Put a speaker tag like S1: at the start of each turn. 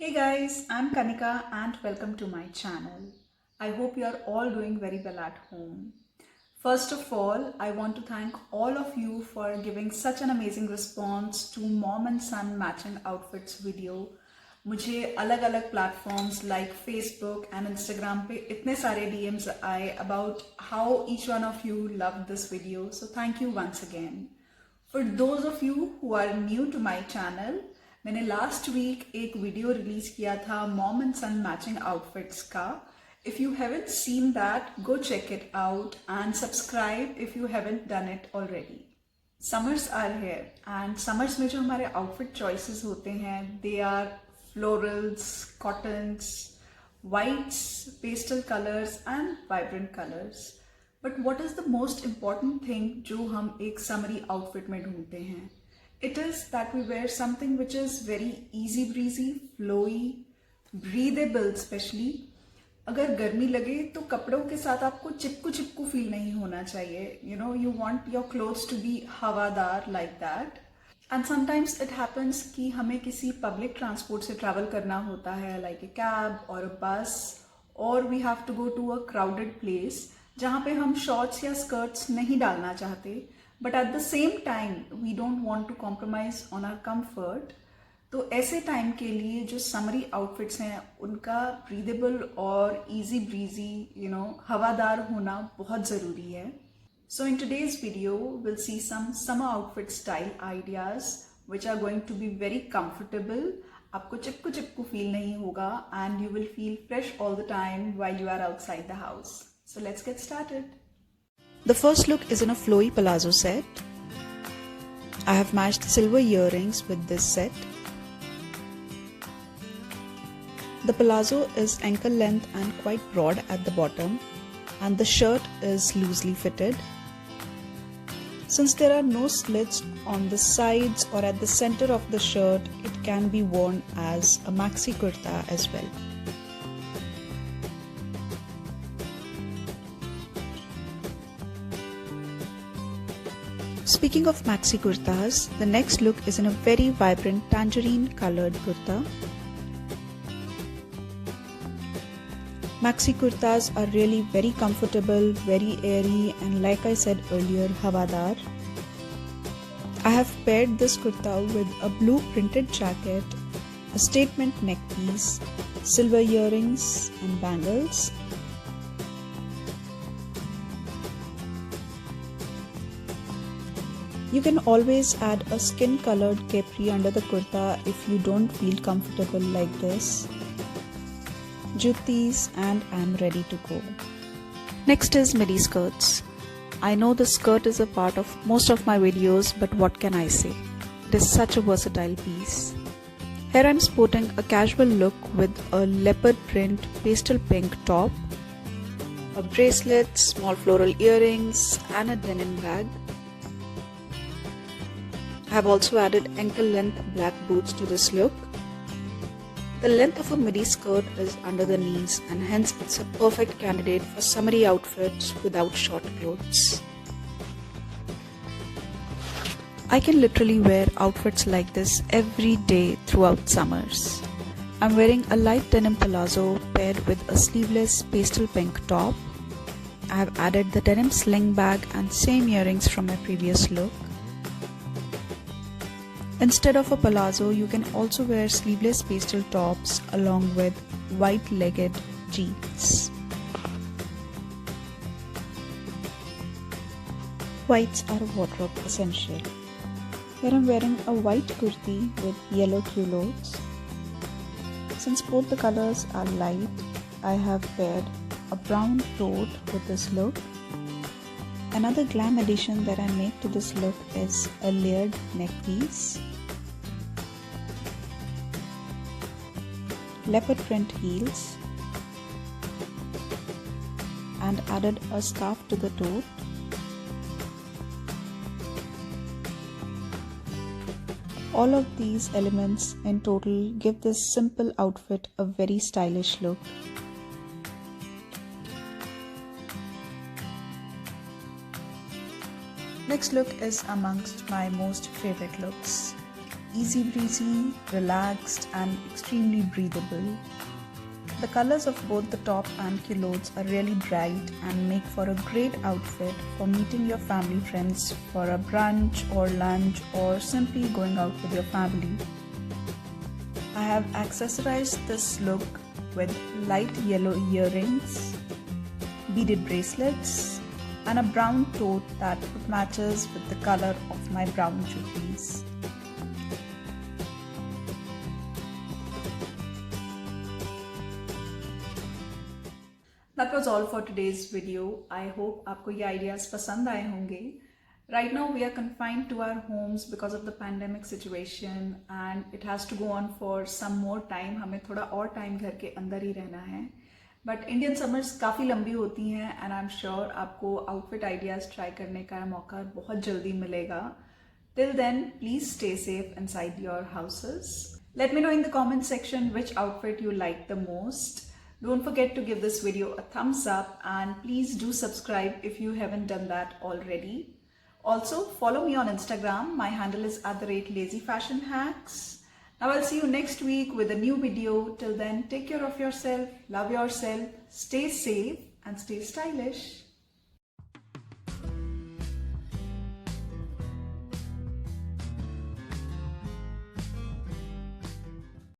S1: Hey guys, I'm Kanika and welcome to my channel. I hope you are all doing very well at home. First of all, I want to thank all of you for giving such an amazing response to mom and son matching outfits video. मुझे अलग अलग platforms like Facebook and Instagram पे इतने सारे DMs आए about how each one of you love this video, so thank you once again. For those of you who are new to my channel, मैंने last week एक video release किया था mom and son matching outfits का. If you haven't seen that, go check it out and subscribe if you haven't done it already. Summers are here and summers में जो हमारे outfit choices होते हैं they are florals, cottons, whites, pastel colors and vibrant colors. But what is the most important thing जो हम एक summery outfit में ढूंढते हैं? It is that we wear something which is very easy breezy, flowy, breathable especially. अगर गर्मी लगे तो कपड़ों के साथ आपको चिपकू चिपकू फील नहीं होना चाहिए. You want your clothes to be हवादार like that. And sometimes it happens कि हमें किसी पब्लिक ट्रांसपोर्ट से ट्रैवल करना होता है लाइक ए कैब और अ बस, और we have to go to a crowded place जहाँ पे हम शॉर्ट्स या स्कर्ट्स नहीं डालना चाहते, but at the same time we don't want to compromise on our comfort. तो ऐसे टाइम के लिए जो समरी आउटफिट्स हैं उनका ब्रीदेबल और इजी ब्रीजी हवादार होना बहुत ज़रूरी है. So in today's video, we'll see some summer outfit style ideas which are going to be very comfortable. आपको चिपकू चिपकू feel नहीं होगा and you will feel fresh all the time while you are outside the house. So let's get started.
S2: The first look is in a flowy palazzo set. I have matched silver earrings with this set. The palazzo is ankle length and quite broad at the bottom, and the shirt is loosely fitted. Since there are no slits on the sides or at the center of the shirt, it can be worn as a maxi kurta as well. Speaking of maxi kurtas, the next look is in a very vibrant tangerine colored kurta. Maxi kurtas are really very comfortable, very airy, and like I said earlier, havadar. I have paired this kurta with a blue printed jacket, a statement neck piece, silver earrings and bangles. You can always add a skin colored capri under the kurta if you don't feel comfortable like this. Juttis, and I'm ready to go. Next is midi skirts. I know the skirt is a part of most of my videos, but what can I say? It is such a versatile piece. Here I'm sporting a casual look with a leopard print pastel pink top, a bracelet, small floral earrings, and a denim bag. I have also added ankle length black boots to this look. The length of a midi skirt is under the knees, and hence it's a perfect candidate for summery outfits without short clothes. I can literally wear outfits like this every day throughout summers. I'm wearing a light denim palazzo paired with a sleeveless pastel pink top. I have added the denim sling bag and same earrings from my previous look. Instead of a palazzo, you can also wear sleeveless pastel tops along with white-legged jeans. Whites are a wardrobe essential. Here I'm wearing a white kurti with yellow culottes. Since both the colors are light, I have paired a brown tote with this look. Another glam addition that I make to this look is a layered neck piece, leopard print heels, and added a scarf to the tote. All of these elements in total give this simple outfit a very stylish look.
S1: Next look is amongst my most favorite looks. easy breezy, relaxed and extremely breathable. The colors of both the top and culottes are really bright and make for a great outfit for meeting your family friends for a brunch or lunch or simply going out with your family. I have accessorized this look with light yellow earrings, beaded bracelets and a brown tote that matches with the color of my brown jewelries. That was all for today's video. I hope आपको ये ideas पसंद आए होंगे. Right now we are confined to our homes because of the pandemic situation and it has to go on for some more time. हमें थोड़ा और time घर के अंदर ही रहना है. But Indian summers काफ़ी लंबी होती हैं and I'm sure आपको outfit ideas try करने का मौका बहुत जल्दी मिलेगा. Till then, please stay safe inside your houses. Let me know in the comment section which outfit you like the most. Don't forget to give this video a thumbs up and please do subscribe if you haven't done that already. Also, follow me on Instagram. My handle is @lazyfashionhacks. Now I'll see you next week with a new video. Till then, take care of yourself, love yourself, stay safe and stay stylish.